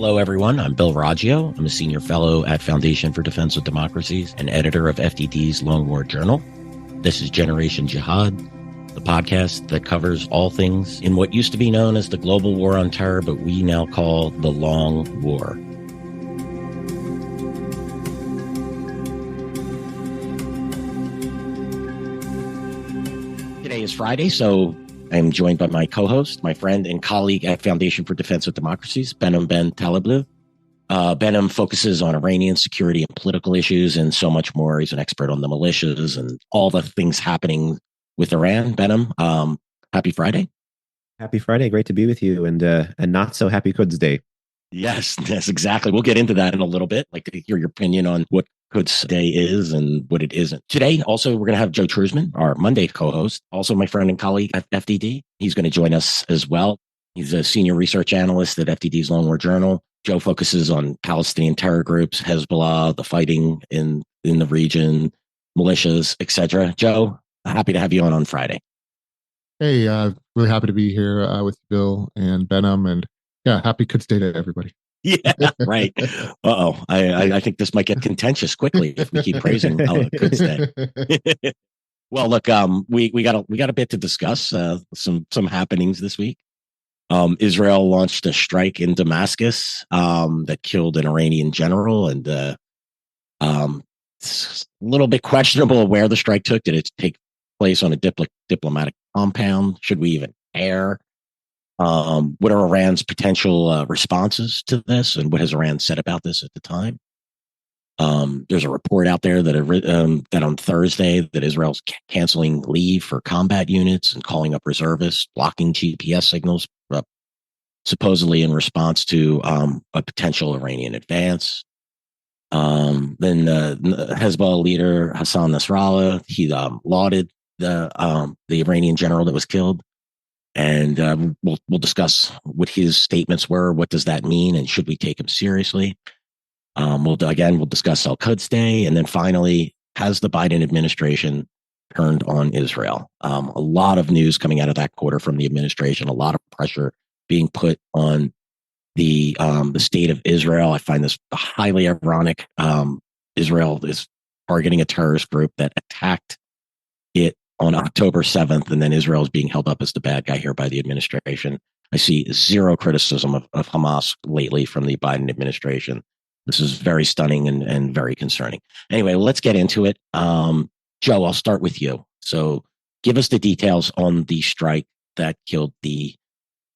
Hello, everyone. I'm Bill Raggio. I'm a senior fellow at Foundation for Defense of Democracies and editor of FDD's Long War Journal. This is Generation Jihad, the podcast that covers all things in what used to be known as the global war on terror, but we now call the Long War. Today is Friday, so I'm joined by my co-host, my friend and colleague at Foundation for Defense of Democracies, Behnam Ben Taleblu. Behnam focuses on Iranian security and political issues and so much more. He's an expert on the militias and all the things happening with Iran. Behnam, happy Friday. Happy Friday. Great to be with you, and not so happy Quds Day. Yes, exactly. We'll get into that in a little bit. Like to hear your opinion on what Quds Day is and what it isn't. Today, also, we're going to have Joe Truzman, our Monday co-host, also my friend and colleague at FDD. He's going to join us as well. He's a senior research analyst at FDD's Long War Journal. Joe focuses on Palestinian terror groups, Hezbollah, the fighting in the region, militias, etc. Joe, happy to have you on Friday. Hey, really happy to be here with Bill and Behnam, and yeah, happy Quds Day to everybody. Yeah, right. I think this might get contentious quickly if we keep praising Quds Day. Well, look, we got a bit to discuss. Some happenings this week. Israel launched a strike in Damascus that killed an Iranian general, and it's a little bit questionable where the strike took. Did it take place on a diplomatic compound? Should we even care? What are Iran's potential responses to this, and what has Iran said about this at the time? There's a report out there that on Thursday that Israel's canceling leave for combat units and calling up reservists, blocking GPS signals, supposedly in response to a potential Iranian advance. Then Hezbollah leader Hassan Nasrallah, he lauded the Iranian general that was killed. And we'll discuss what his statements were. What does that mean? And should we take him seriously? We'll discuss Quds Day. And then finally, has the Biden administration turned on Israel? A lot of news coming out of that quarter from the administration, a lot of pressure being put on the state of Israel. I find this highly ironic. Israel is targeting a terrorist group that attacked it on October 7th, and then Israel is being held up as the bad guy here by the administration. I see zero criticism of Hamas lately from the Biden administration. This is very stunning and very concerning. Anyway, let's get into it. Joe, I'll start with you. So give us the details on the strike that killed the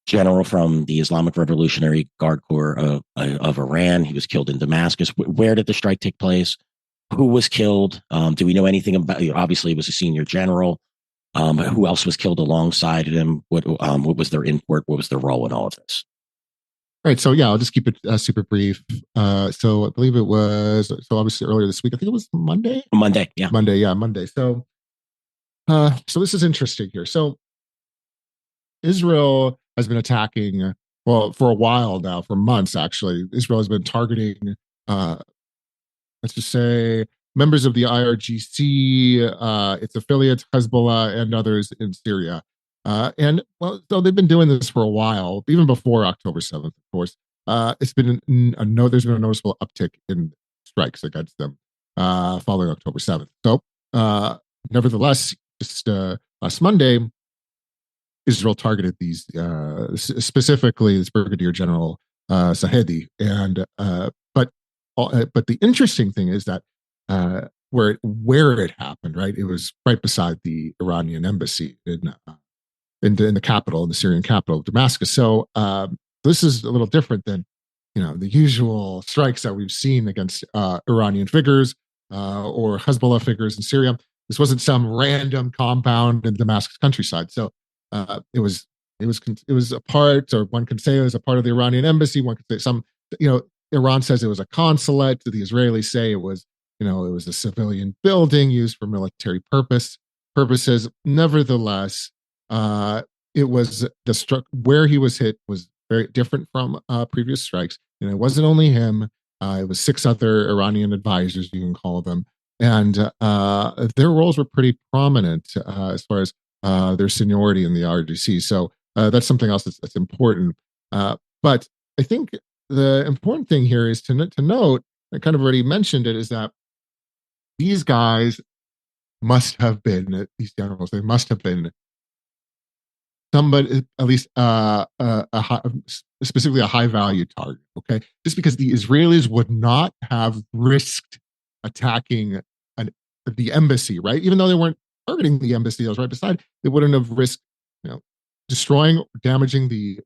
general from the Islamic Revolutionary Guard Corps of Iran. He was killed in Damascus. Where did the strike take place? Who was killed? Do we know anything about? Obviously, it was a senior general. Who else was killed alongside him? What was their import? What was their role in all of this? Right. So yeah, I'll just keep it super brief. So I believe it was obviously earlier this week. I think it was Monday. Monday. Monday. So this is interesting here. So Israel has been attacking. Well, for a while now, for months actually. Israel has been targeting. Let's just say members of the IRGC, its affiliates, Hezbollah, and others in Syria. So they've been doing this for a while, even before October 7th, of course. There's been a noticeable uptick in strikes against them following October 7th. So, nevertheless, just last Monday, Israel targeted these, specifically this Brigadier General Sahedi, and but the interesting thing is that where it happened, right? It was right beside the Iranian embassy in the capital, in the Syrian capital of Damascus. So this is a little different than the usual strikes that we've seen against Iranian figures or Hezbollah figures in Syria. This wasn't some random compound in Damascus countryside. So it was a part, or one can say it was a part of the Iranian embassy. One could say Iran says it was a consulate. The Israelis say it was a civilian building used for military purposes. Nevertheless, it was where he was hit was very different from previous strikes. And it wasn't only him. It was 6 other Iranian advisors, you can call them. And their roles were pretty prominent as far as their seniority in the IRGC. So that's something else that's important. But I think the important thing here is to note, I kind of already mentioned it, is that these guys must have been, these generals, they must have been somebody, at least specifically a high value target. Okay, just because the Israelis would not have risked attacking the embassy, right? Even though they weren't targeting the embassy that was right beside, they wouldn't have risked, destroying or damaging the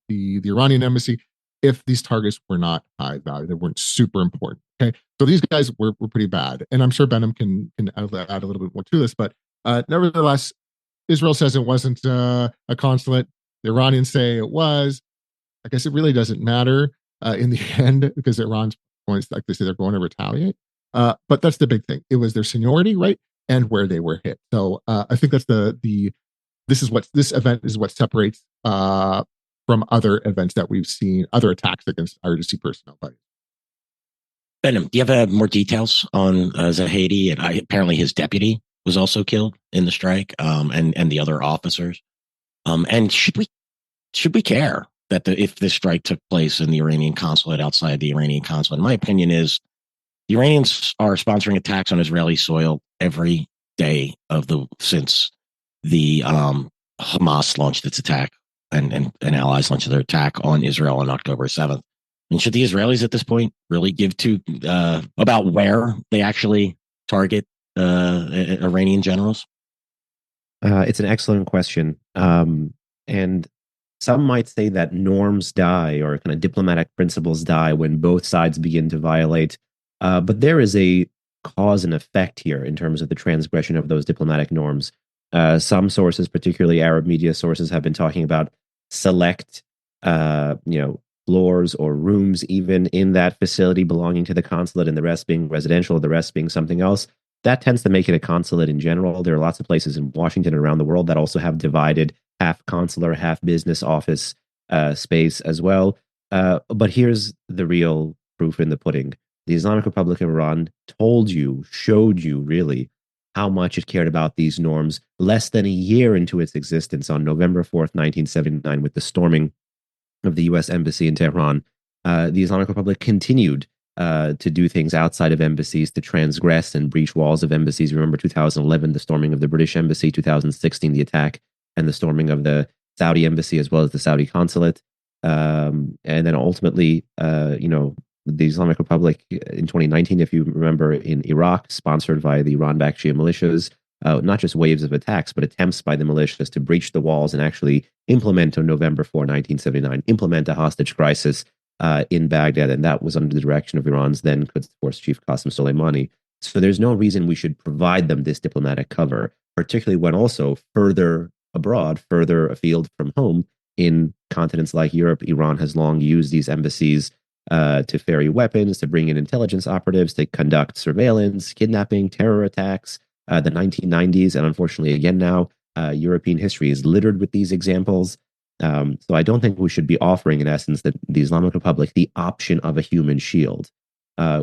Iranian embassy if these targets were not high value. They weren't super important. Okay, so these guys were pretty bad, and I'm sure Behnam can add a little bit more to this, but nevertheless, Israel says it wasn't a consulate. The Iranians say it was. I guess it really doesn't matter in the end, because Iran's going, like they say, they're going to retaliate. But that's the big thing. It was their seniority, right, and where they were hit. So I think that's this event is what separates from other events that we've seen, other attacks against IRGC personnel. Behnam, do you have more details on Zahedi? And apparently his deputy was also killed in the strike, and the other officers. And should we care that if this strike took place in the Iranian consulate, outside the Iranian consulate? My opinion is the Iranians are sponsoring attacks on Israeli soil every day since the Hamas launched its attack and allies launched their attack on Israel on October 7th. And should the Israelis at this point really give to about where they actually target Iranian generals? It's an excellent question. And some might say that norms die, or kind of diplomatic principles die, when both sides begin to violate. But there is a cause and effect here in terms of the transgression of those diplomatic norms. Some sources, particularly Arab media sources, have been talking about select, floors or rooms even in that facility belonging to the consulate, and the rest being residential, the rest being something else. That tends to make it a consulate in general. There are lots of places in Washington and around the world that also have divided half consular, half business office space as well. But here's the real proof in the pudding. The Islamic Republic of Iran showed you really how much it cared about these norms less than a year into its existence on November 4th, 1979, with the storming of the U.S. Embassy in Tehran. The Islamic Republic continued to do things outside of embassies, to transgress and breach walls of embassies. Remember 2011, the storming of the British Embassy, 2016, the attack and the storming of the Saudi Embassy as well as the Saudi consulate. And then ultimately, the Islamic Republic in 2019, if you remember, in Iraq, sponsored by the Iran-backed Shia militias, not just waves of attacks, but attempts by the militias to breach the walls and actually implement on November 4, 1979, implement a hostage crisis in Baghdad. And that was under the direction of Iran's then Quds Force Chief Qasem Soleimani. So there's no reason we should provide them this diplomatic cover, particularly when also further abroad, further afield from home, in continents like Europe, Iran has long used these embassies to ferry weapons, to bring in intelligence operatives, to conduct surveillance, kidnapping, terror attacks. The 1990s, and unfortunately again now, European history is littered with these examples. So I don't think we should be offering, in essence, the Islamic Republic the option of a human shield.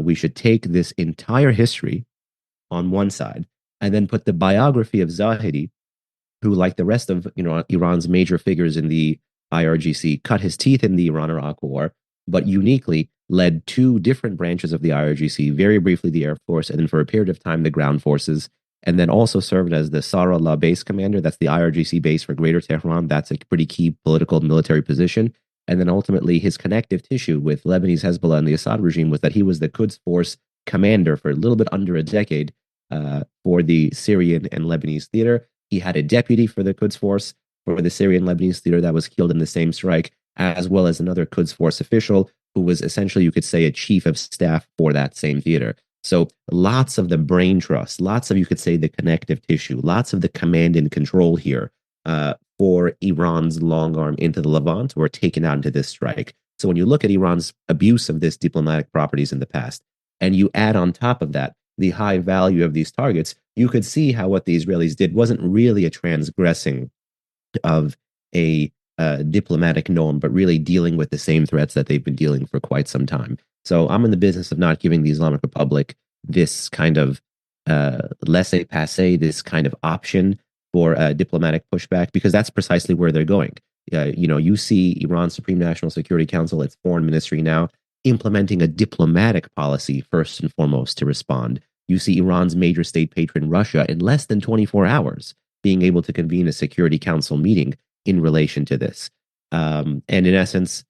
We should take this entire history on one side and then put the biography of Zahedi, who, like the rest of Iran's major figures in the IRGC, cut his teeth in the Iran-Iraq War, but uniquely led two different branches of the IRGC, very briefly the Air Force, and then for a period of time the ground forces, and then also served as the Nasrallah base commander. That's the IRGC base for Greater Tehran. That's a pretty key political military position. And then ultimately his connective tissue with Lebanese Hezbollah and the Assad regime was that he was the Quds Force commander for a little bit under a decade for the Syrian and Lebanese theater. He had a deputy for the Quds Force for the Syrian Lebanese theater that was killed in the same strike, as well as another Quds Force official who was essentially, you could say, a chief of staff for that same theater. So lots of the brain trust, lots of, you could say, the connective tissue, lots of the command and control here for Iran's long arm into the Levant were taken out into this strike. So when you look at Iran's abuse of this diplomatic properties in the past, and you add on top of that the high value of these targets, you could see how what the Israelis did wasn't really a transgressing of a diplomatic norm, but really dealing with the same threats that they've been dealing for quite some time. So I'm in the business of not giving the Islamic Republic this kind of laissez-passer, this kind of option for diplomatic pushback, because that's precisely where they're going. You see Iran's Supreme National Security Council, its foreign ministry now, implementing a diplomatic policy first and foremost to respond. You see Iran's major state patron, Russia, in less than 24 hours, being able to convene a Security Council meeting in relation to this. And in essence,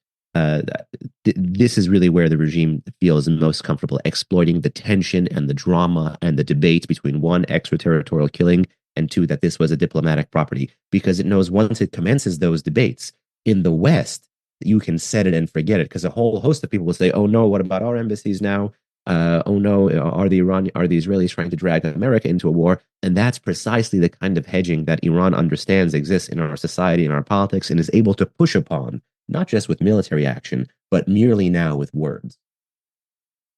this is really where the regime feels most comfortable, exploiting the tension and the drama and the debate between one, extraterritorial killing, and two, that this was a diplomatic property, because it knows once it commences those debates in the West, you can set it and forget it, because a whole host of people will say, oh no, what about our embassies now? Oh no, are the Israelis trying to drag America into a war? And that's precisely the kind of hedging that Iran understands exists in our society and our politics, and is able to push upon, not just with military action, but merely now with words.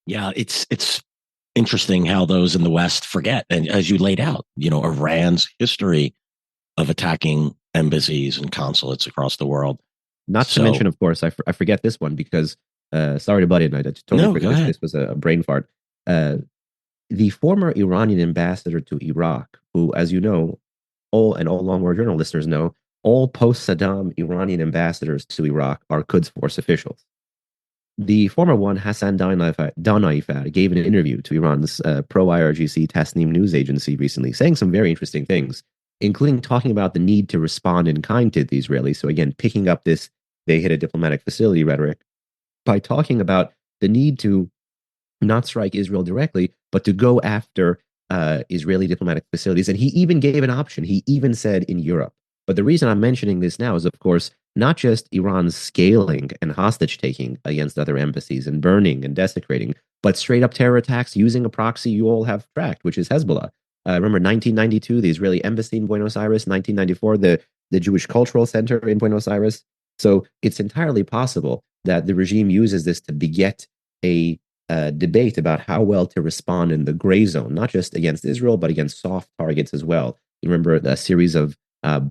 Yeah, it's interesting how those in the West forget, and as you laid out, Iran's history of attacking embassies and consulates across the world. Not to mention, of course, I forget this one because, sorry to butt in, I totally forgot this was a brain fart. The former Iranian ambassador to Iraq, who, as you know, all Long War Journal listeners know, all post-Saddam Iranian ambassadors to Iraq are Quds Force officials. The former one, Hassan Nasrallah, gave an interview to Iran's pro-IRGC Tasnim news agency recently, saying some very interesting things, including talking about the need to respond in kind to the Israelis. So again, picking up this "they hit a diplomatic facility" rhetoric by talking about the need to not strike Israel directly, but to go after Israeli diplomatic facilities. And he even gave an option. He even said in Europe. But the reason I'm mentioning this now is, of course, not just Iran's scaling and hostage taking against other embassies and burning and desecrating, but straight up terror attacks using a proxy you all have tracked, which is Hezbollah. Remember 1992, the Israeli embassy in Buenos Aires, 1994, the Jewish Cultural Center in Buenos Aires. So it's entirely possible that the regime uses this to beget a debate about how well to respond in the gray zone, not just against Israel, but against soft targets as well. You remember a series of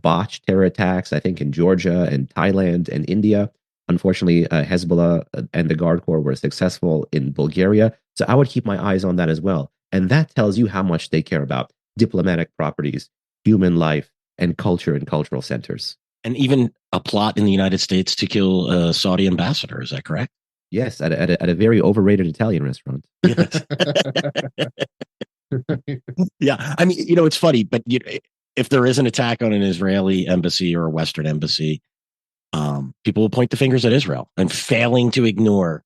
botched terror attacks, I think, in Georgia and Thailand and India. Unfortunately, Hezbollah and the Guard Corps were successful in Bulgaria. So I would keep my eyes on that as well. And that tells you how much they care about diplomatic properties, human life, and culture and cultural centers. And even a plot in the United States to kill a Saudi ambassador. Is that correct? Yes, at a very overrated Italian restaurant. Yes. Yeah. I mean, it's funny, but if there is an attack on an Israeli embassy or a Western embassy, people will point the fingers at Israel and failing to ignore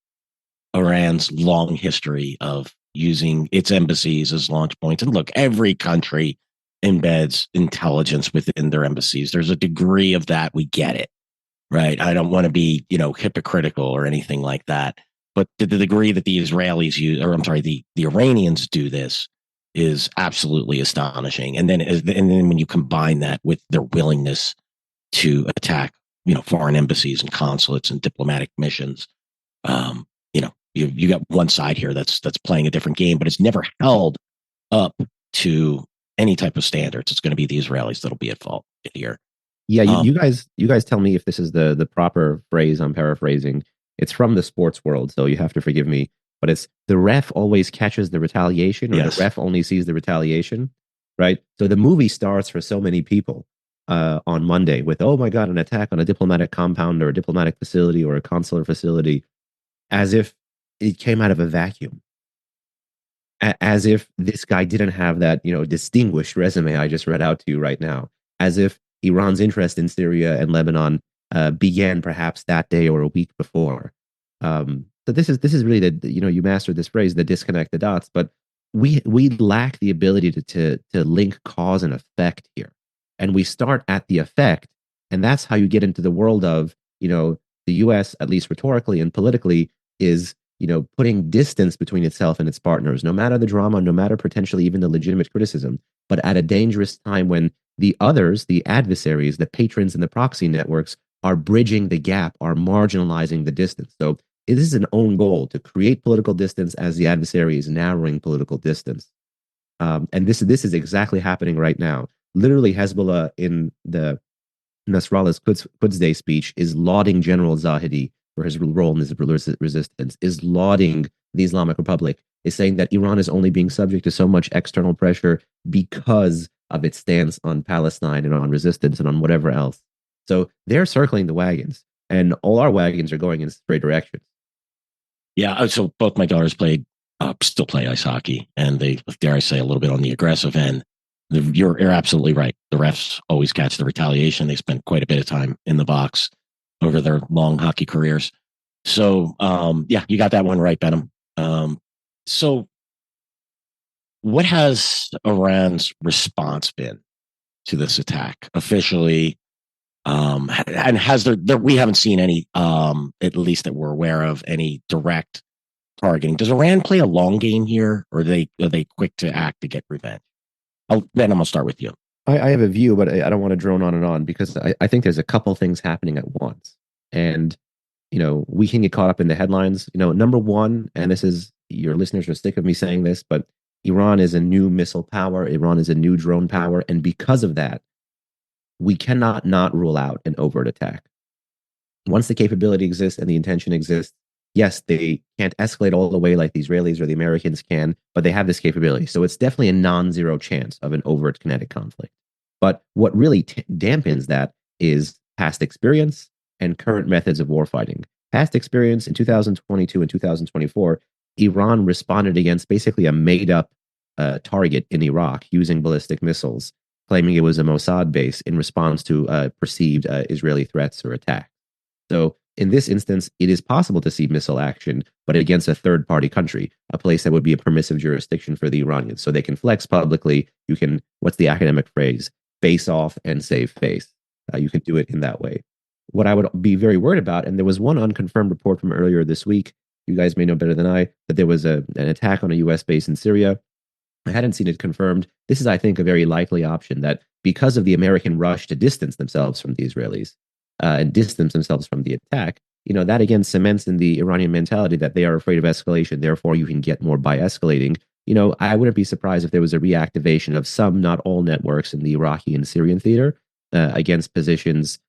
Iran's long history of using its embassies as launch points. And look, every country embeds intelligence within their embassies. There's a degree of that. We get it, right? I don't want to be, hypocritical or anything like that. But to the degree that the Israelis use, or I'm sorry, the Iranians do this is absolutely astonishing. And then when you combine that with their willingness to attack, foreign embassies and consulates and diplomatic missions, you got one side here that's playing a different game, but it's never held up to any type of standards. It's going to be the Israelis that'll be at fault here. Yeah, you guys tell me if this is the proper phrase I'm paraphrasing. It's from the sports world, so you have to forgive me. But it's the ref always catches the retaliation, or yes, the ref only sees the retaliation, right? So the movie starts for so many people on Monday with, oh my God, an attack on a diplomatic compound or a diplomatic facility or a consular facility, as if it came out of a vacuum. As if this guy didn't have that, distinguished resume I just read out to you right now. As if Iran's interest in Syria and Lebanon began perhaps that day or a week before. So this is really you mastered this phrase, the disconnect the dots, but we lack the ability to link cause and effect here. And we start at the effect, and that's how you get into the world of, the US, at least rhetorically and politically, is, putting distance between itself and its partners, no matter the drama, no matter potentially even the legitimate criticism, but at a dangerous time when the others, the adversaries, the patrons and the proxy networks are bridging the gap, are marginalizing the distance. So this is an own goal to create political distance as the adversary is narrowing political distance. And this is exactly happening right now. Literally, Hezbollah in the Nasrallah's Quds Day speech is lauding General Zahedi for his role in this resistance, is lauding the Islamic Republic, is saying that Iran is only being subject to so much external pressure because of its stance on Palestine and on resistance and on whatever else. So they're circling the wagons, and all our wagons are going in straight directions. Yeah, so both my daughters still play ice hockey, and they, dare I say, a little bit on the aggressive end. You're absolutely right. The refs always catch the retaliation. They spend quite a bit of time in the box over their long hockey careers. So, yeah, you got that one right, Behnam. So, what has Iran's response been to this attack officially? And has there we haven't seen any, at least that we're aware of, any direct targeting. Does Iran play a long game here, or are they quick to act to get revenge? Then I'm gonna start with you. I have a view, but I don't want to drone on and on because I think there's a couple things happening at once. And, we can get caught up in the headlines. Number one, and this is, your listeners are sick of me saying this, but Iran is a new missile power. Iran is a new drone power. And because of that, we cannot not rule out an overt attack. Once the capability exists and the intention exists, yes, they can't escalate all the way like the Israelis or the Americans can, but they have this capability. So it's definitely a non-zero chance of an overt kinetic conflict. But what really dampens that is past experience and current methods of warfighting. Past experience in 2022 and 2024, Iran responded against basically a made-up target in Iraq using ballistic missiles, claiming it was a Mossad base in response to perceived Israeli threats or attacks. So in this instance, it is possible to see missile action, but against a third-party country, a place that would be a permissive jurisdiction for the Iranians. So they can flex publicly. You can, what's the academic phrase? Face off and save face. You can do it in that way. What I would be very worried about, and there was one unconfirmed report from earlier this week, you guys may know better than I, that there was an attack on a U.S. base in Syria. I hadn't seen it confirmed. This is, I think, a very likely option that because of the American rush to distance themselves from the Israelis, and distance themselves from the attack, that again cements in the Iranian mentality that they are afraid of escalation. Therefore, you can get more by escalating. I wouldn't be surprised if there was a reactivation of some, not all, networks in the Iraqi and Syrian theater against positions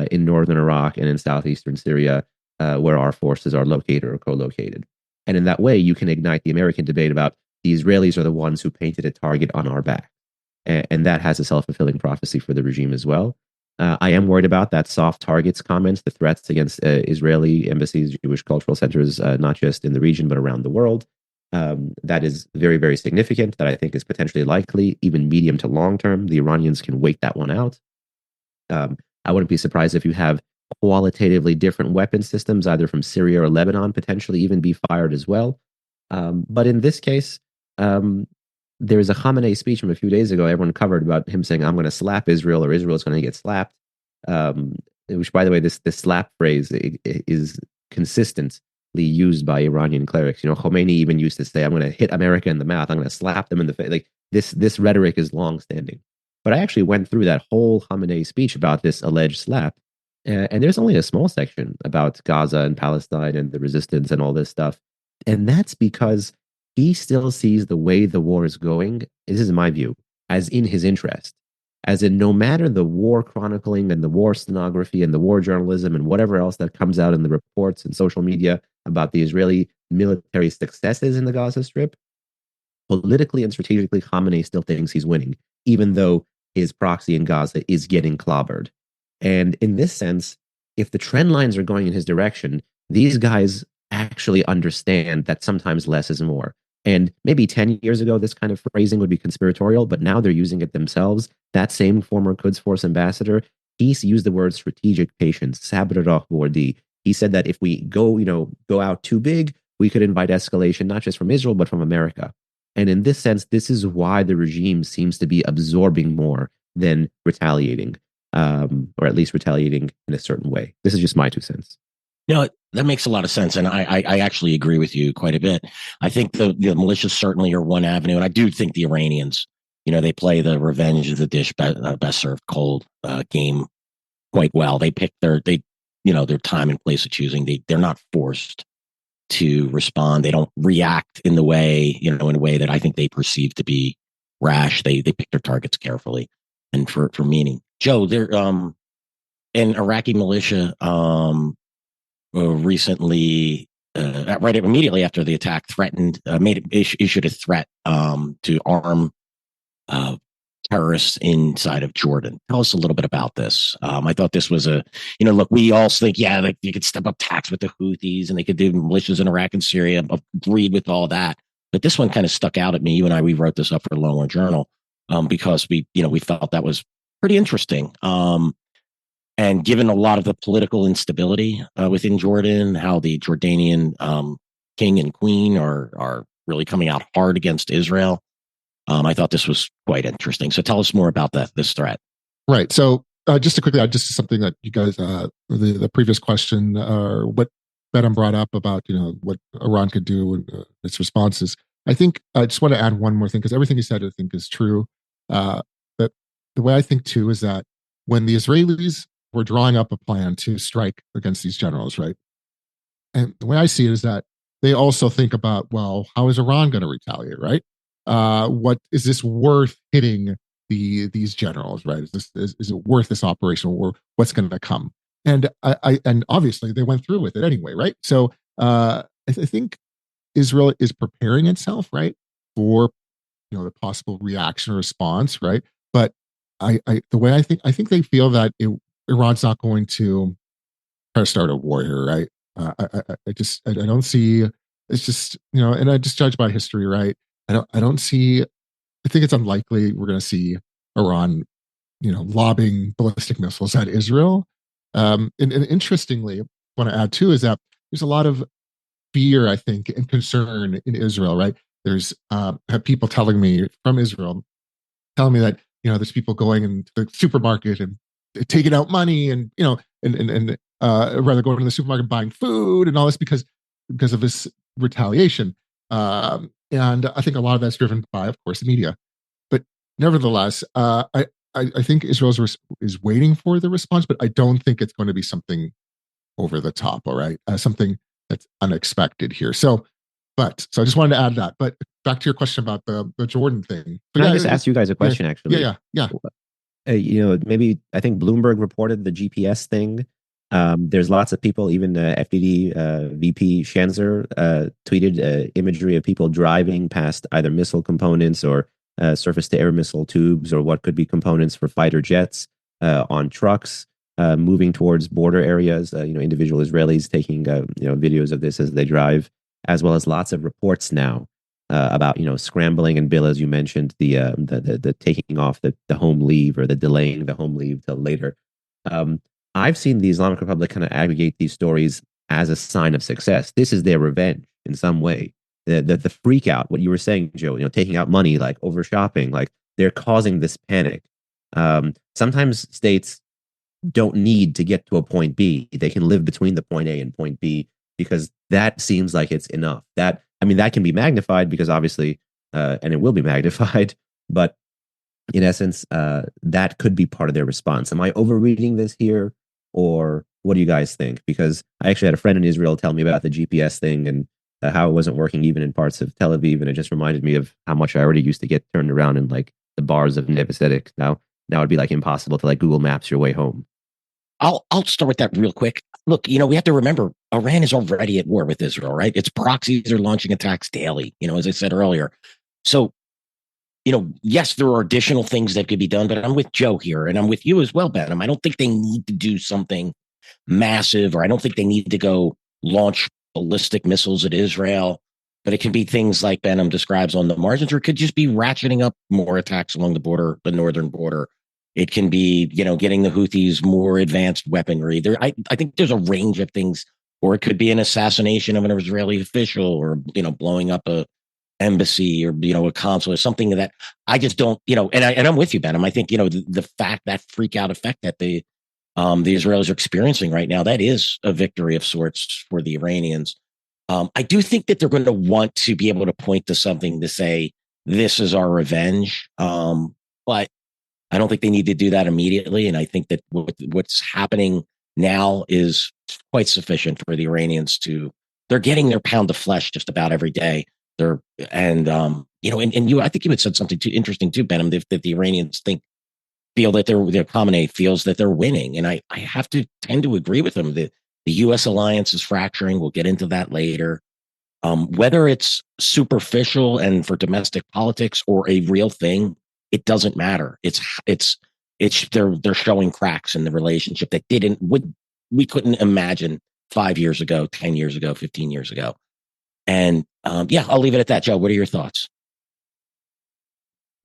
in northern Iraq and in southeastern Syria, where our forces are located or co-located. And in that way, you can ignite the American debate about the Israelis are the ones who painted a target on our back. And that has a self-fulfilling prophecy for the regime as well. I am worried about that soft targets comments, the threats against Israeli embassies, Jewish cultural centers, not just in the region, but around the world. That is very, very significant. That I think is potentially likely, even medium to long term. The Iranians can wait that one out. I wouldn't be surprised if you have qualitatively different weapon systems, either from Syria or Lebanon, potentially even be fired as well. But in this case, there was a Khamenei speech from a few days ago everyone covered about him saying, I'm going to slap Israel or Israel is going to get slapped. Which, by the way, this slap phrase is consistently used by Iranian clerics. Khomeini even used to say, I'm going to hit America in the mouth. I'm going to slap them in the face. Like this rhetoric is long-standing. But I actually went through that whole Khamenei speech about this alleged slap. And there's only a small section about Gaza and Palestine and the resistance and all this stuff. And that's because he still sees the way the war is going, this is my view, as in his interest. As in, no matter the war chronicling and the war stenography and the war journalism and whatever else that comes out in the reports and social media about the Israeli military successes in the Gaza Strip, politically and strategically, Khamenei still thinks he's winning, even though his proxy in Gaza is getting clobbered. And in this sense, if the trend lines are going in his direction, these guys actually understand that sometimes less is more. And maybe 10 years ago, this kind of phrasing would be conspiratorial, but now they're using it themselves. That same former Quds Force ambassador, he used the word strategic patience, sabr wardi. He said that if we go out too big, we could invite escalation, not just from Israel, but from America. And in this sense, this is why the regime seems to be absorbing more than retaliating, or at least retaliating in a certain way. This is just my 2 cents. No, that makes a lot of sense. And I actually agree with you quite a bit. I think the militias certainly are one avenue. And I do think the Iranians, they play the revenge of the dish best served cold game quite well. They pick their time and place of choosing. They're not forced to respond. They don't react in a way that I think they perceive to be rash. They pick their targets carefully and for meaning. Joe, they're an Iraqi militia recently, right immediately after the attack, threatened, issued a threat to arm terrorists inside of Jordan. Tell us a little bit about this. I thought this was look, we all think, yeah, like you could step up attacks with the Houthis and they could do militias in Iraq and Syria. Agreed with all that. But this one kind of stuck out at me. You and I, we wrote this up for the Longhorn Journal because we felt that was pretty interesting. And given a lot of the political instability within Jordan, how the Jordanian king and queen are really coming out hard against Israel, I thought this was quite interesting. So tell us more about this threat. Right. So just to quickly add, just something that you guys, the previous question, or what Behnam brought up about, what Iran could do and its responses. I think I just want to add one more thing because everything you said, I think, is true. But the way I think too is that when the Israelis were drawing up a plan to strike against these generals, right? And the way I see it is that they also think about, well, how is Iran going to retaliate, right? What is this worth hitting these generals, right? Is it worth this operation, or what's going to come? And and obviously they went through with it anyway, right? So I think Israel is preparing itself, right, for the possible reaction or response, right? But the way I think they feel that Iran's not going to try to start a war here, right? I don't see. It's just and I just judge by history, right? I don't see. I think it's unlikely we're going to see Iran, lobbing ballistic missiles at Israel. And interestingly, I want to add too is that there's a lot of fear, I think, and concern in Israel, right? There's have people telling me from Israel, telling me that there's people going into the supermarket and taking out money, and and rather going to the supermarket buying food and all this because of this retaliation. And I think a lot of that's driven by, of course, the media. But nevertheless, I think Israel is waiting for the response, but I don't think it's going to be something over the top. All right, something that's unexpected here. So I just wanted to add that. But back to your question about the Jordan thing. Can I just ask you guys a question? Actually, yeah. Maybe I think Bloomberg reported the GPS thing. There's lots of people, even FDD VP Schanzer tweeted imagery of people driving past either missile components or surface-to-air missile tubes, or what could be components for fighter jets on trucks, moving towards border areas. Individual Israelis taking videos of this as they drive, as well as lots of reports now about scrambling, and Bill, as you mentioned, the taking off the home leave, or the delaying the home leave till later. I've seen the Islamic Republic kind of aggregate these stories as a sign of success. This is their revenge in some way. The freak out, what you were saying, Joe, taking out money, like over shopping, like they're causing this panic. Sometimes states don't need to get to a point B. They can live between the point A and point B, because that seems like it's enough. That can be magnified because obviously, and it will be magnified, but in essence, that could be part of their response. Am I overreading this here, or what do you guys think? Because I actually had a friend in Israel tell me about the GPS thing and how it wasn't working even in parts of Tel Aviv, and it just reminded me of how much I already used to get turned around in like the bars of Neve Tzedek. Now it'd be like impossible to like Google Maps your way home. I'll start with that real quick. Look, we have to remember Iran is already at war with Israel, right? Its proxies are launching attacks daily, as I said earlier. So, yes, there are additional things that could be done, but I'm with Joe here, and I'm with you as well, Behnam. I don't think they need to do something massive, or I don't think they need to go launch ballistic missiles at Israel, but it can be things like Behnam describes on the margins, or it could just be ratcheting up more attacks along the border, the northern border. It can be, getting the Houthis more advanced weaponry. I think there's a range of things, or it could be an assassination of an Israeli official, or, blowing up a embassy, or, a consulate, something that I just don't, and I'm with you, Behnam. I think, the fact, that freak out effect that the Israelis are experiencing right now, that is a victory of sorts for the Iranians. I do think that they're going to want to be able to point to something to say, this is our revenge. But I don't think they need to do that immediately. And I think that what's happening now is quite sufficient for the Iranians they're getting their pound of flesh just about every day. I think you had said something too interesting too, Behnam, that the Iranians feel that their Khamenei feels that they're winning. And I have to tend to agree with them. The U.S. alliance is fracturing. We'll get into that later. Whether it's superficial and for domestic politics or a real thing, it doesn't matter. It's they're showing cracks in the relationship that we couldn't imagine 5 years ago, 10 years ago, 15 years ago. And I'll leave it at that. Joe, what are your thoughts?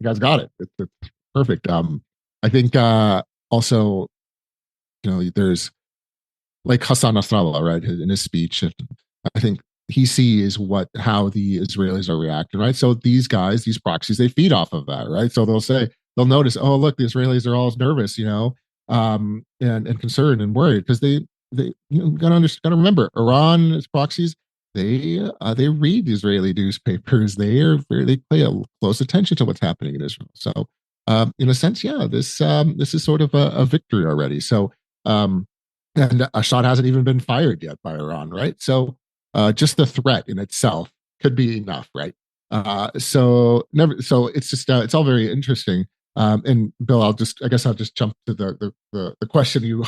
You guys got it. It's perfect. I think also, there's like Hassan Nasrallah, right, in his speech. I think he sees how the Israelis are reacting, right? So these guys, these proxies, they feed off of that, right? So they'll notice, oh, look, the Israelis are all nervous, and concerned and worried because they gotta remember, Iran's proxies, they read the Israeli newspapers. They pay a close attention to what's happening in Israel. So, in a sense, this is sort of a victory already. So, and a shot hasn't even been fired yet by Iran, right? So, just the threat in itself could be enough, right? So it's just it's all very interesting. And Bill, I'll just jump to the question you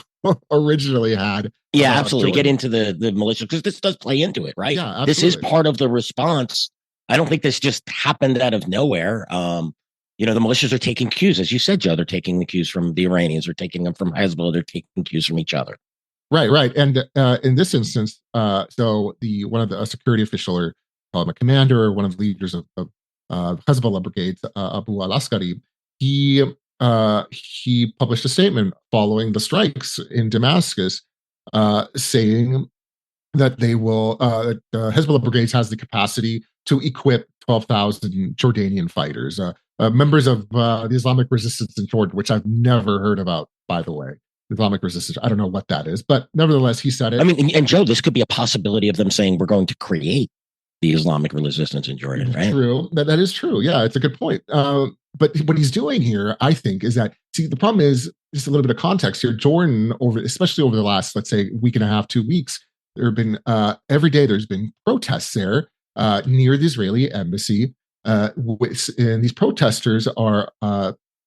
originally had. Yeah, absolutely. Jordan. Get into the militia because this does play into it, right? Yeah, absolutely. This is part of the response. I don't think this just happened out of nowhere. The militias are taking cues, as you said, Joe. They're taking the cues from the Iranians. They're taking them from Hezbollah. They're taking cues from each other. Right. And in this instance, so one of the security official, or call him a commander, or one of the leaders of Hezbollah brigades, Abu al-Askari, he published a statement following the strikes in Damascus, saying that they will Hezbollah brigades has the capacity to equip 12,000 Jordanian fighters, members of the Islamic resistance in Jordan, which I've never heard about, by the way. Islamic resistance. I don't know what that is, but nevertheless, he said it. I mean, and Joe, this could be a possibility of them saying we're going to create the Islamic resistance in Jordan, right? True. That is true. Yeah, it's a good point. But what he's doing here, I think, is that, the problem is, just a little bit of context here, Jordan, especially over the last, let's say, week and a half, 2 weeks, there have been, every day there's been protests there near the Israeli embassy. And these protesters are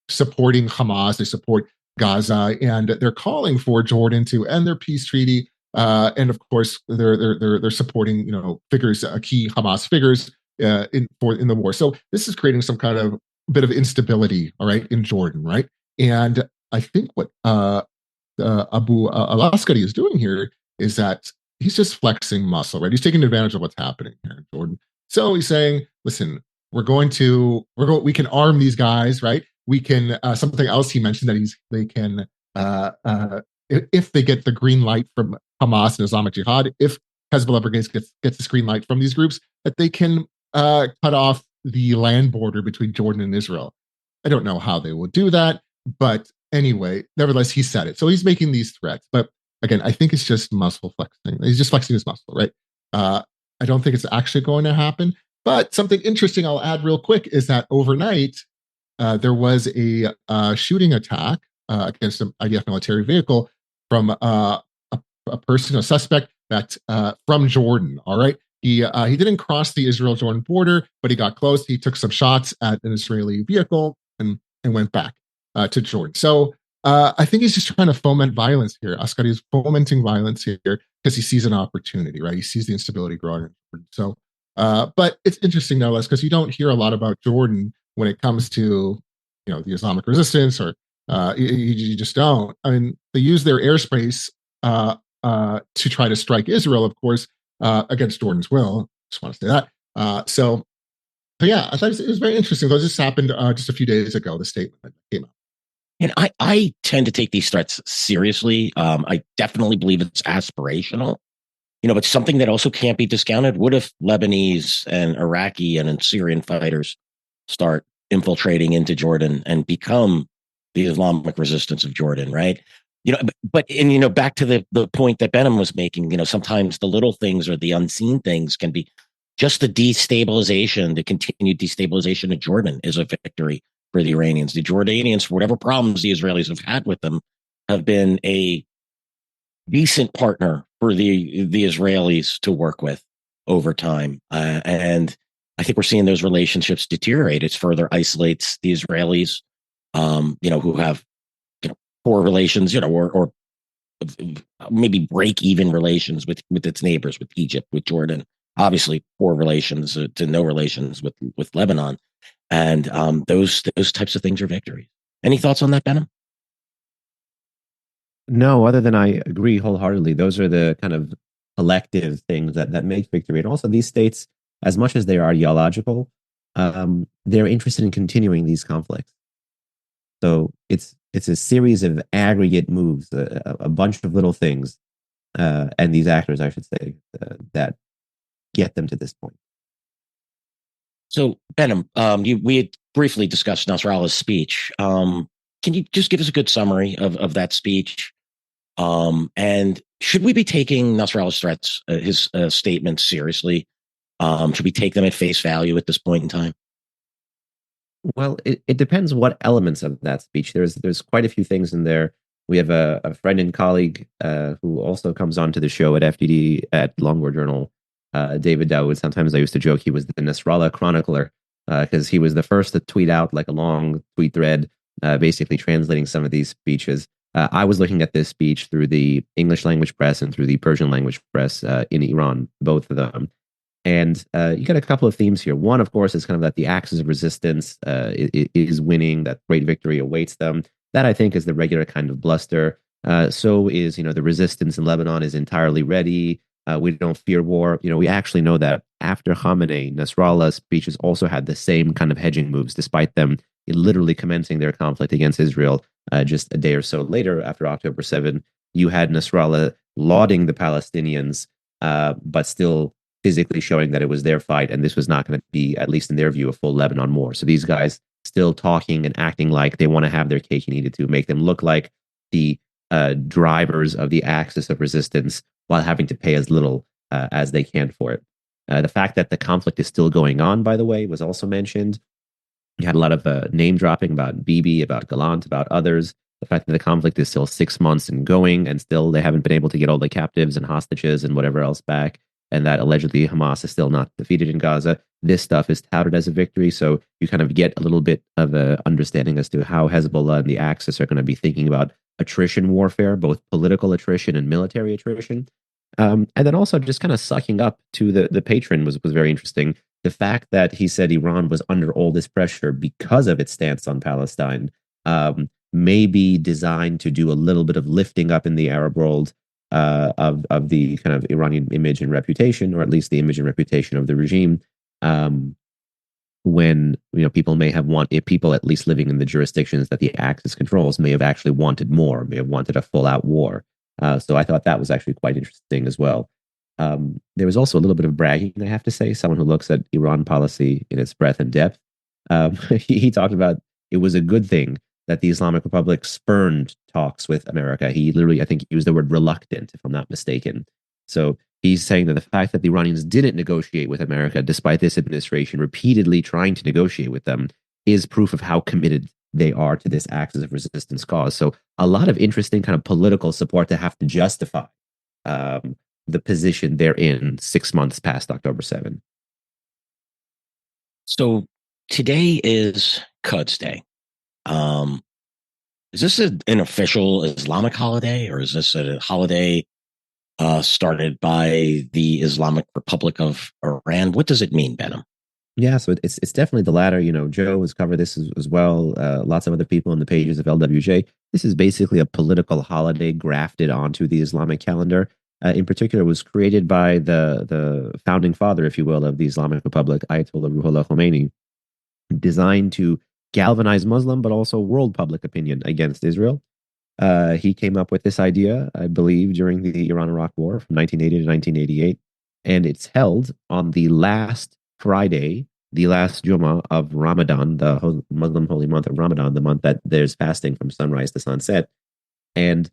supporting Hamas. They support Gaza, and they're calling for Jordan to end their peace treaty. And of course, they're supporting figures, key Hamas figures in the war. So this is creating some kind of bit of instability, all right, in Jordan, right? And I think what Abu al-Askari is doing here is that he's just flexing muscle, right? He's taking advantage of what's happening here in Jordan. So he's saying, listen, we can arm these guys, right? We can, something else he mentioned that they can, if they get the green light from Hamas and Islamic Jihad, if Hezbollah brigades gets this green light from these groups, that they can cut off the land border between Jordan and Israel. I don't know how they will do that, but anyway, nevertheless, he said it. So he's making these threats. But again, I think it's just muscle flexing. He's just flexing his muscle, right? I don't think it's actually going to happen. But something interesting I'll add real quick is that overnight, there was a shooting attack against an IDF military vehicle from a suspect that from Jordan. All right, he didn't cross the Israel-Jordan border, but he got close. He took some shots at an Israeli vehicle and went back to Jordan. So I think he's just trying to foment violence here. Askari is fomenting violence here because he sees an opportunity, right? He sees the instability growing. So, but it's interesting nonetheless because you don't hear a lot about Jordan when it comes to the Islamic resistance, or you just don't. I mean, they use their airspace to try to strike Israel, of course, against Jordan's will. Just want to say that. So yeah, I thought it was very interesting because this happened just a few days ago. The statement that came out. And I tend to take these threats seriously. I definitely believe it's aspirational, but something that also can't be discounted. What if Lebanese and Iraqi and Syrian fighters start infiltrating into Jordan and become the Islamic resistance of Jordan, right? But back to the point that Behnam was making, sometimes the little things or the unseen things can be just the destabilization, the continued destabilization of Jordan is a victory for the Iranians. The Jordanians, for whatever problems the Israelis have had with them, have been a decent partner for the Israelis to work with over time. And I think we're seeing those relationships deteriorate. It further isolates the Israelis, who have, poor relations, or maybe break even relations with its neighbors, with Egypt, with Jordan. Obviously, poor relations to no relations with Lebanon. And those types of things are victories. Any thoughts on that, Behnam? No, other than I agree wholeheartedly. Those are the kind of collective things that make victory. And also these states, as much as they are ideological, they're interested in continuing these conflicts. So it's a series of aggregate moves, a bunch of little things, and these actors, I should say, that get them to this point. So, Behnam, we had briefly discussed Nasrallah's speech. Can you just give us a good summary of that speech? And should we be taking Nasrallah's threats, his statements seriously? Should we take them at face value at this point in time? Well, it depends what elements of that speech. There's quite a few things in there. We have a friend and colleague who also comes on to the show at FDD at Longboard Journal, David Dawood. Sometimes I used to joke he was the Nasrallah chronicler because he was the first to tweet out like a long tweet thread, basically translating some of these speeches. I was looking at this speech through the English language press and through the Persian language press in Iran, both of them. And you got a couple of themes here. One, of course, is kind of that the axis of resistance is winning, that great victory awaits them. That, I think, is the regular kind of bluster. So is, the resistance in Lebanon is entirely ready. We don't fear war. We actually know that after Khamenei, Nasrallah's speeches also had the same kind of hedging moves, despite them literally commencing their conflict against Israel just a day or so later, after October 7. You had Nasrallah lauding the Palestinians, but still physically showing that it was their fight, and this was not going to be, at least in their view, a full Lebanon war. So these guys still talking and acting like they want to have their cake and eat it too, make them look like the drivers of the axis of resistance while having to pay as little as they can for it. The fact that the conflict is still going on, by the way, was also mentioned. You had a lot of name dropping about Bibi, about Gallant, about others. The fact that the conflict is still 6 months and going, and still they haven't been able to get all the captives and hostages and whatever else back, and that allegedly Hamas is still not defeated in Gaza. This stuff is touted as a victory, so you kind of get a little bit of an understanding as to how Hezbollah and the Axis are going to be thinking about attrition warfare, both political attrition and military attrition. And then also just kind of sucking up to the patron was very interesting. The fact that he said Iran was under all this pressure because of its stance on Palestine may be designed to do a little bit of lifting up in the Arab world of the kind of Iranian image and reputation, or at least the image and reputation of the regime. When people may have people at least living in the jurisdictions that the Axis controls may have actually wanted more, may have wanted a full-out war. So I thought that was actually quite interesting as well. There was also a little bit of bragging, I have to say. Someone who looks at Iran policy in its breadth and depth, he talked about it was a good thing that the Islamic Republic spurned talks with America. He literally, I think, used the word reluctant, if I'm not mistaken. So he's saying that the fact that the Iranians didn't negotiate with America, despite this administration repeatedly trying to negotiate with them, is proof of how committed they are to this axis of resistance cause. So a lot of interesting kind of political support to have to justify the position they're in 6 months past October 7. So today is Quds Day. Is this an official Islamic holiday, or is this a holiday started by the Islamic Republic of Iran? What does it mean, Behnam? Yeah, so it's definitely the latter. Joe has covered this as well. Lots of other people in the pages of LWJ. This is basically a political holiday grafted onto the Islamic calendar. In particular, was created by the founding father, if you will, of the Islamic Republic, Ayatollah Ruhollah Khomeini, designed to galvanize Muslim but also world public opinion against Israel. He came up with this idea, I believe, during the Iran-Iraq War from 1980 to 1988, and it's held on the last Friday, the last Jummah of Ramadan, the Muslim holy month of Ramadan, the month that there's fasting from sunrise to sunset. And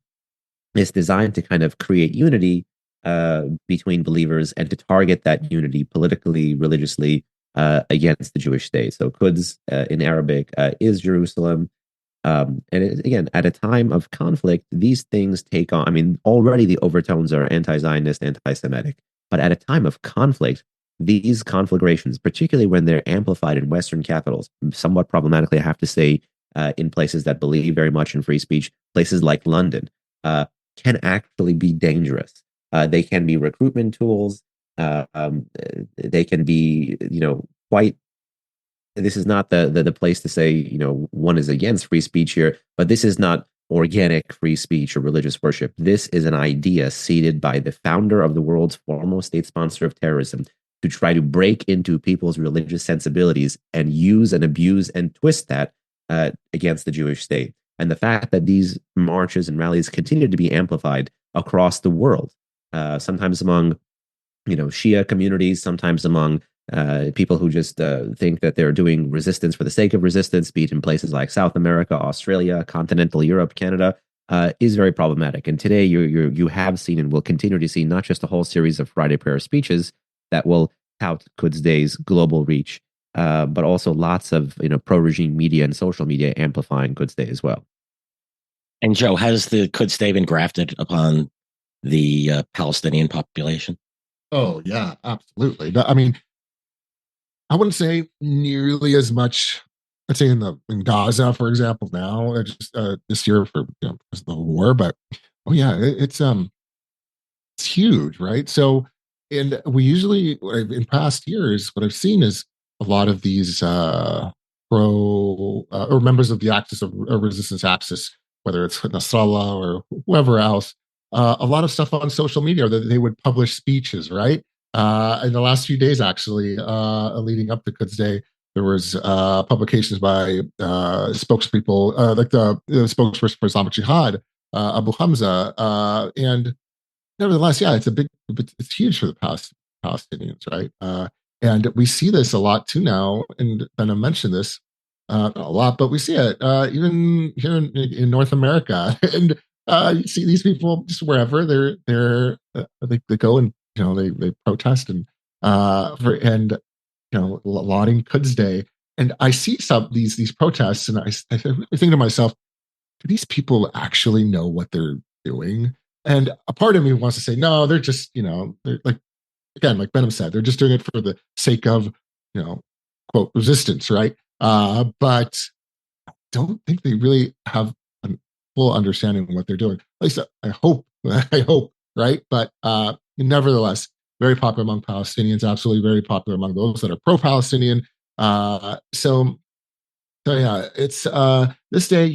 it's designed to kind of create unity between believers and to target that unity politically, religiously against the Jewish state. So Quds in Arabic is Jerusalem. Again, at a time of conflict, these things take on, I mean, already the overtones are anti-Zionist, anti-Semitic. But at a time of conflict, these conflagrations, particularly when they're amplified in Western capitals, somewhat problematically, I have to say, in places that believe very much in free speech, places like London, can actually be dangerous. They can be recruitment tools. They can be, quite this is not the place to say, one is against free speech here, but this is not organic free speech or religious worship. This is an idea seeded by the founder of the world's foremost state sponsor of terrorism to try to break into people's religious sensibilities and use and abuse and twist that against the Jewish state. And the fact that these marches and rallies continue to be amplified across the world, sometimes among Shia communities, sometimes among people who just think that they're doing resistance for the sake of resistance, be it in places like South America, Australia, continental Europe, Canada, is very problematic. And today you have seen and will continue to see not just a whole series of Friday prayer speeches that will tout Quds Day's global reach, but also lots of pro-regime media and social media amplifying Quds Day as well. And Joe, has the Quds Day been grafted upon the Palestinian population? Oh yeah, absolutely. I mean, I wouldn't say nearly as much. I'd say in Gaza, for example, now just this year for because of the war, but oh yeah, it's huge, right? So, and we usually in past years, what I've seen is a lot of these pro or members of the axis of resistance axis, whether it's Nasrallah or whoever else, a lot of stuff on social media that they would publish speeches, right? In the last few days, actually, leading up to Quds Day, there was publications by spokespeople, like the spokesperson for Islamic Jihad, Abu Hamza, and nevertheless, yeah, it's huge for the Palestinians, right? And we see this a lot too now, and Behnam mentioned this not a lot, but we see it even here in North America, and you see these people just wherever they go and they protest and lauding Quds Day, and I see some these protests, and I think to myself, do these people actually know what they're doing? And a part of me wants to say, no, they're just, they're like, again, like Behnam said, they're just doing it for the sake of, quote, resistance, right? But I don't think they really have a full understanding of what they're doing. At least I hope, right? But nevertheless, very popular among Palestinians, absolutely very popular among those that are pro-Palestinian. So yeah, it's this day,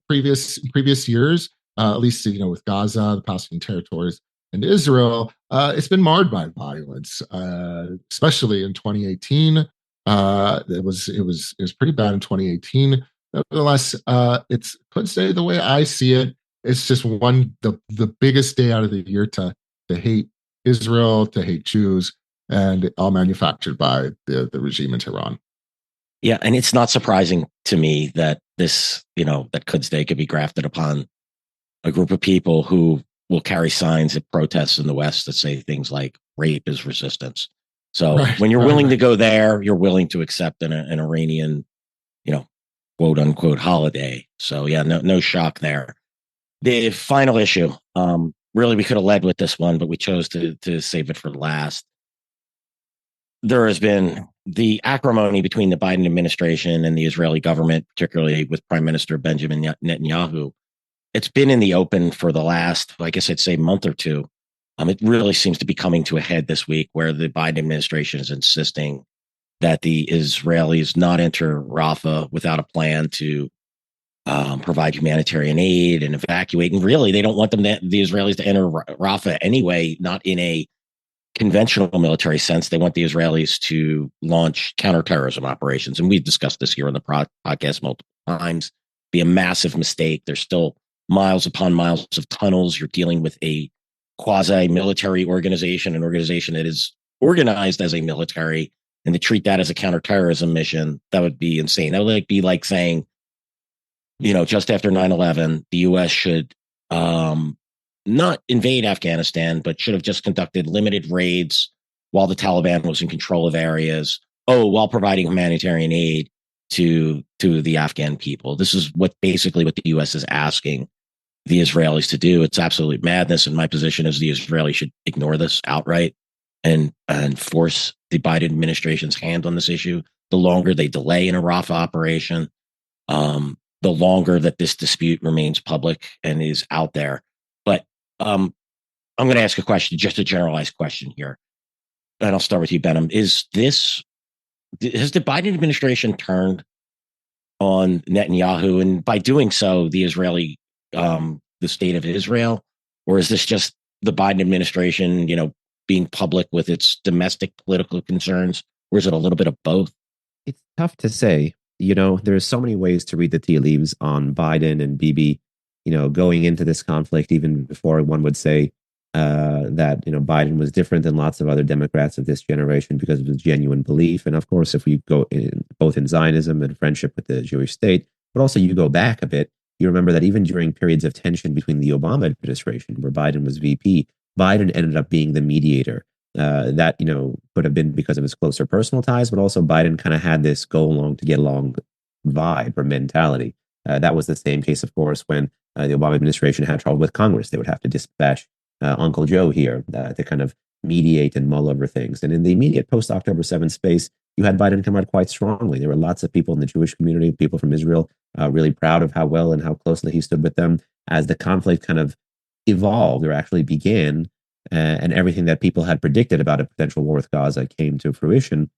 previous years, at least with Gaza, the Palestinian territories, and Israel, it's been marred by violence, especially in 2018. It was pretty bad in 2018. Nevertheless, it's Quds Day the way I see it. It's just the biggest day out of the year to hate Israel, to hate Jews, and all manufactured by the regime in Tehran. Yeah, and it's not surprising to me that that Quds Day could be grafted upon a group of people who will carry signs at protests in the West that say things like rape is resistance. So when you're willing to go there, you're willing to accept an Iranian, quote unquote holiday. So yeah, no shock there. The final issue, really we could have led with this one, but we chose to save it for last. There has been the acrimony between the Biden administration and the Israeli government, particularly with Prime Minister Benjamin Netanyahu. It's been in the open for the last, I guess I'd say, month or two. It really seems to be coming to a head this week, where the Biden administration is insisting that the Israelis not enter Rafah without a plan to provide humanitarian aid and evacuate. And really, they don't want the Israelis to enter Rafah anyway, not in a conventional military sense. They want the Israelis to launch counterterrorism operations. And we've discussed this here on the podcast multiple times. Be a massive mistake. There's still miles upon miles of tunnels. You're dealing with a quasi-military organization, an organization that is organized as a military, and to treat that as a counterterrorism mission, that would be insane. That would be like saying, just after 9/11, the U.S. should not invade Afghanistan, but should have just conducted limited raids while the Taliban was in control of areas, while providing humanitarian aid to the Afghan people. This is basically what the U.S. is asking the Israelis to do. It's absolute madness. And my position is the Israelis should ignore this outright and force the Biden administration's hand on this issue. The longer they delay in a Rafah operation, the longer that this dispute remains public and is out there. But I'm going to ask a question, just a generalized question here. And I'll start with you, Behnam. Is this has the Biden administration turned on Netanyahu, and by doing so, the state of Israel, or is this just the Biden administration, being public with its domestic political concerns, or is it a little bit of both? It's tough to say. There's so many ways to read the tea leaves on Biden and Bibi, going into this conflict, even before one would say that, Biden was different than lots of other Democrats of this generation because of his genuine belief. And of course, if we go in both in Zionism and friendship with the Jewish state, but also you go back a bit, you remember that even during periods of tension between the Obama administration, where Biden was VP, Biden ended up being the mediator. That could have been because of his closer personal ties, but also Biden kind of had this go along to get along vibe or mentality. That was the same case, of course, when the Obama administration had trouble with Congress. They would have to dispatch Uncle Joe here to kind of mediate and mull over things. And in the immediate post-October 7th space, you had Biden come out quite strongly. There were lots of people in the Jewish community, people from Israel, really proud of how well and how closely he stood with them as the conflict kind of evolved or actually began. And everything that people had predicted about a potential war with Gaza came to fruition.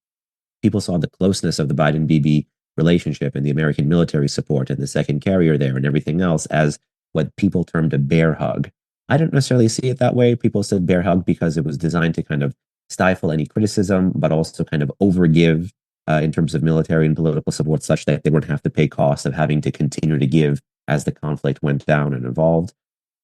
People saw the closeness of the Biden-Bibi relationship and the American military support and the second carrier there and everything else as what people termed a bear hug. I don't necessarily see it that way. People said bear hug because it was designed to kind of stifle any criticism, but also kind of overgive in terms of military and political support such that they wouldn't have to pay costs of having to continue to give as the conflict went down and evolved.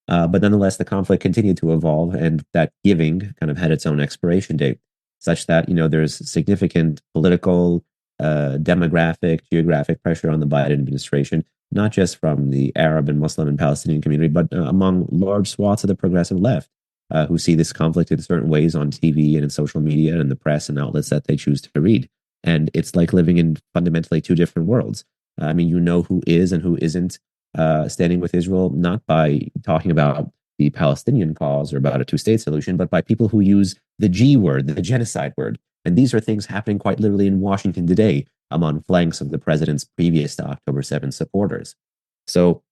But nonetheless, the conflict continued to evolve, and that giving kind of had its own expiration date, such that there's significant political, demographic, geographic pressure on the Biden administration, not just from the Arab and Muslim and Palestinian community, but among large swaths of the progressive left, who see this conflict in certain ways on TV and in social media and the press and outlets that they choose to read. And it's like living in fundamentally two different worlds. I mean, who is and who isn't standing with Israel, not by talking about the Palestinian cause or about a two-state solution, but by people who use the G word, the genocide word. And these are things happening quite literally in Washington today among flanks of the president's previous to October 7th supporters. So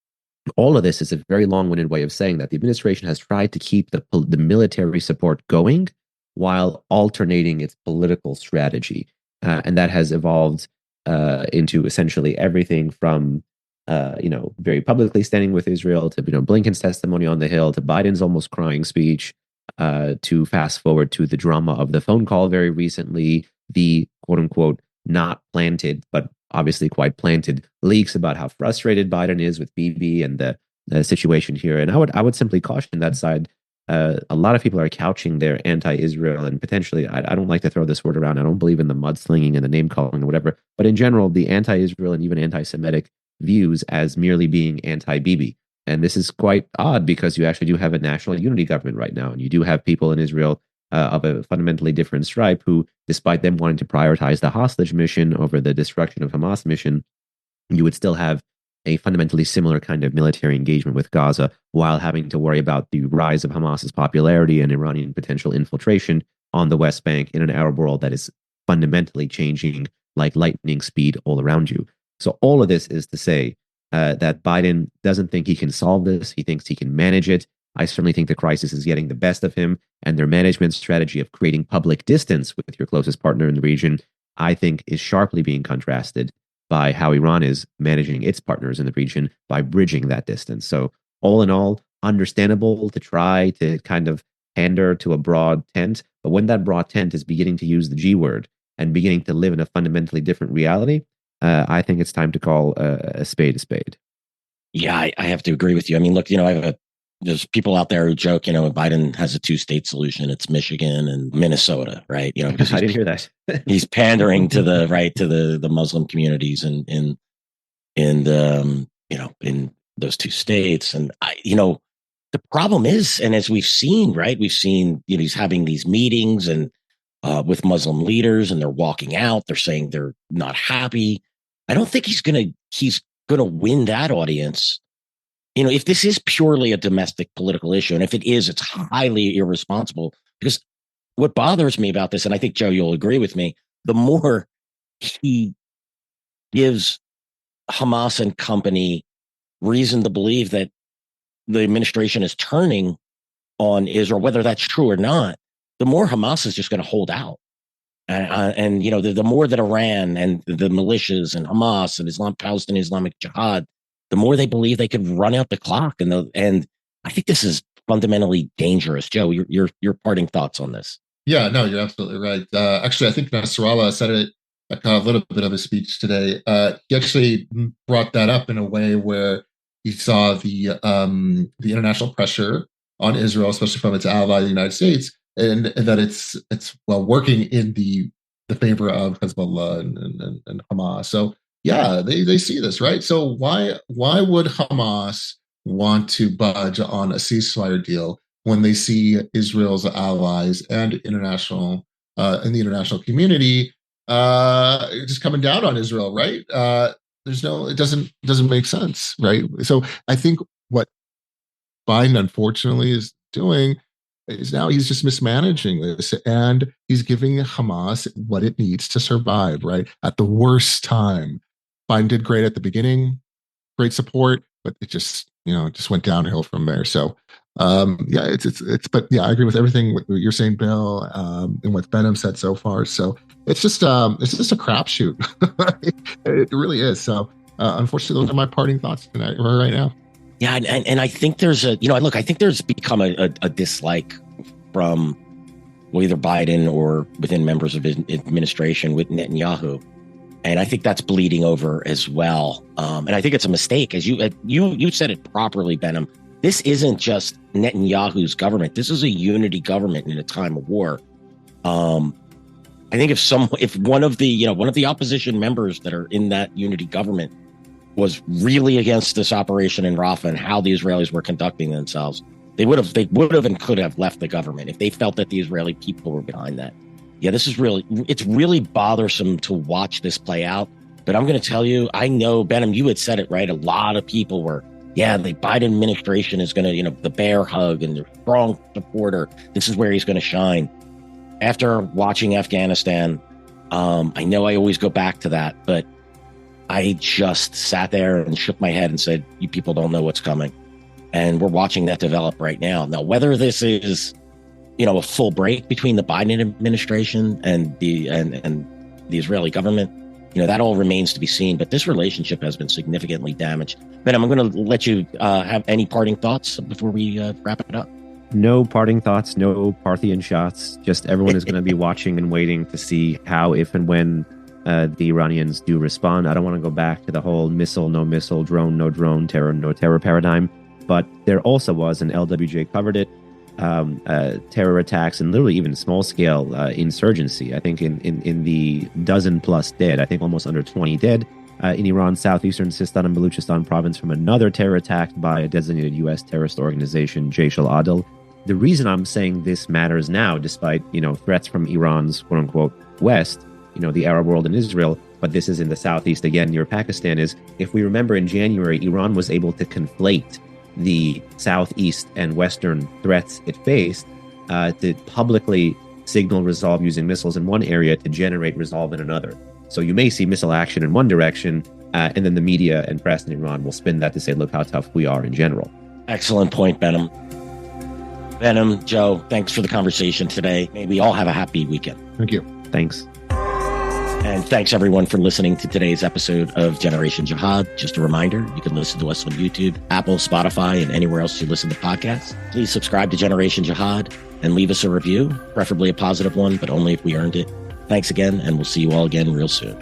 all of this is a very long-winded way of saying that the administration has tried to keep the military support going while alternating its political strategy. And that has evolved into essentially everything from very publicly standing with Israel to, Blinken's testimony on the Hill to Biden's almost crying speech, to fast forward to the drama of the phone call very recently, the quote unquote not planted, but obviously quite planted leaks about how frustrated Biden is with Bibi and the situation here. And I would simply caution that side. A lot of people are couching their anti-Israel and potentially, I don't like to throw this word around. I don't believe in the mudslinging and the name calling or whatever, but in general, the anti-Israel and even anti-Semitic views as merely being anti-Bibi. And this is quite odd because you actually do have a national unity government right now. And you do have people in Israel of a fundamentally different stripe who, despite them wanting to prioritize the hostage mission over the destruction of Hamas mission, you would still have a fundamentally similar kind of military engagement with Gaza while having to worry about the rise of Hamas's popularity and Iranian potential infiltration on the West Bank in an Arab world that is fundamentally changing like lightning speed all around you. So all of this is to say that Biden doesn't think he can solve this. He thinks he can manage it. I certainly think the crisis is getting the best of him, and their management strategy of creating public distance with your closest partner in the region, I think, is sharply being contrasted by how Iran is managing its partners in the region by bridging that distance. So all in all, understandable to try to kind of pander to a broad tent, but when that broad tent is beginning to use the G word and beginning to live in a fundamentally different reality, I think it's time to call a spade a spade. Yeah, I have to agree with you. I mean, look, there's people out there who joke, Biden has a two-state solution. It's Michigan and Minnesota, right? Because I didn't hear that. He's pandering to the Muslim communities in those two states. And the problem is, and as we've seen, right, he's having these meetings and with Muslim leaders, and they're walking out. They're saying they're not happy. I don't think he's gonna win that audience. If this is purely a domestic political issue, and if it is, it's highly irresponsible. Because what bothers me about this, and I think, Joe, you'll agree with me, the more he gives Hamas and company reason to believe that the administration is turning on Israel, whether that's true or not, the more Hamas is just going to hold out. And the more that Iran and the militias and Hamas and Palestinian Islamic Jihad, the more they believe they could run out the clock. And I think this is fundamentally dangerous. Joe, your parting thoughts on this? Yeah, no, you're absolutely right. Actually, I think Nasrallah said it a little bit of a speech today. He actually brought that up in a way where he saw the international pressure on Israel, especially from its ally, the United States, and that it's working in the favor of Hezbollah and Hamas. So yeah, they see this, right? So why would Hamas want to budge on a ceasefire deal when they see Israel's allies and international in the international community just coming down on Israel, right? It doesn't make sense, right? So I think what Biden unfortunately is doing is now he's just mismanaging this, and he's giving Hamas what it needs to survive, right? At the worst time. Biden did great at the beginning, great support, but it just went downhill from there. So yeah, but yeah, I agree with everything what you're saying, Bill, and what Behnam said so far. So it's just a crapshoot. It really is. So unfortunately, those are my parting thoughts tonight, right now. Yeah, and I think there's I think there's become a dislike from either Biden or within members of his administration with Netanyahu, and I think that's bleeding over as well. And I think it's a mistake, as you said it properly, Behnam. This isn't just Netanyahu's government. This is a unity government in a time of war. I think if one of the opposition members that are in that unity government was really against this operation in Rafah and how the Israelis were conducting themselves, they would have and could have left the government if they felt that the Israeli people were behind that. Yeah, it's really bothersome to watch this play out. But I'm going to tell you, I know, Behnam, you had said it right. A lot of people were, the Biden administration is going to, the bear hug and the strong supporter. This is where he's going to shine. After watching Afghanistan, I know I always go back to that, but I just sat there and shook my head and said, you people don't know what's coming. And we're watching that develop right now. Now, whether this is, a full break between the Biden administration and the Israeli government, that all remains to be seen. But this relationship has been significantly damaged. Ben, I'm going to let you have any parting thoughts before we wrap it up. No parting thoughts, no Parthian shots. Just everyone is going to be watching and waiting to see how, if, and when the Iranians do respond. I don't want to go back to the whole missile, no missile, drone, no drone, terror, no terror paradigm. But there also was, and LWJ covered it, terror attacks and literally even small-scale insurgency. I think in the dozen-plus dead, I think almost under 20 dead in Iran's southeastern Sistan and Baluchistan province from another terror attack by a designated U.S. terrorist organization, Jaish al-Adl. The reason I'm saying this matters now, despite, threats from Iran's quote-unquote West, the Arab world and Israel, but this is in the southeast again near Pakistan, is if we remember in January, Iran was able to conflate the southeast and western threats it faced to publicly signal resolve using missiles in one area to generate resolve in another. So you may see missile action in one direction, and then the media and press in Iran will spin that to say, look how tough we are in general. Excellent point, Behnam. Behnam, Joe, thanks for the conversation today. May we all have a happy weekend. Thank you. Thanks. And thanks, everyone, for listening to today's episode of Generation Jihad. Just a reminder, you can listen to us on YouTube, Apple, Spotify, and anywhere else you listen to podcasts. Please subscribe to Generation Jihad and leave us a review, preferably a positive one, but only if we earned it. Thanks again, and we'll see you all again real soon.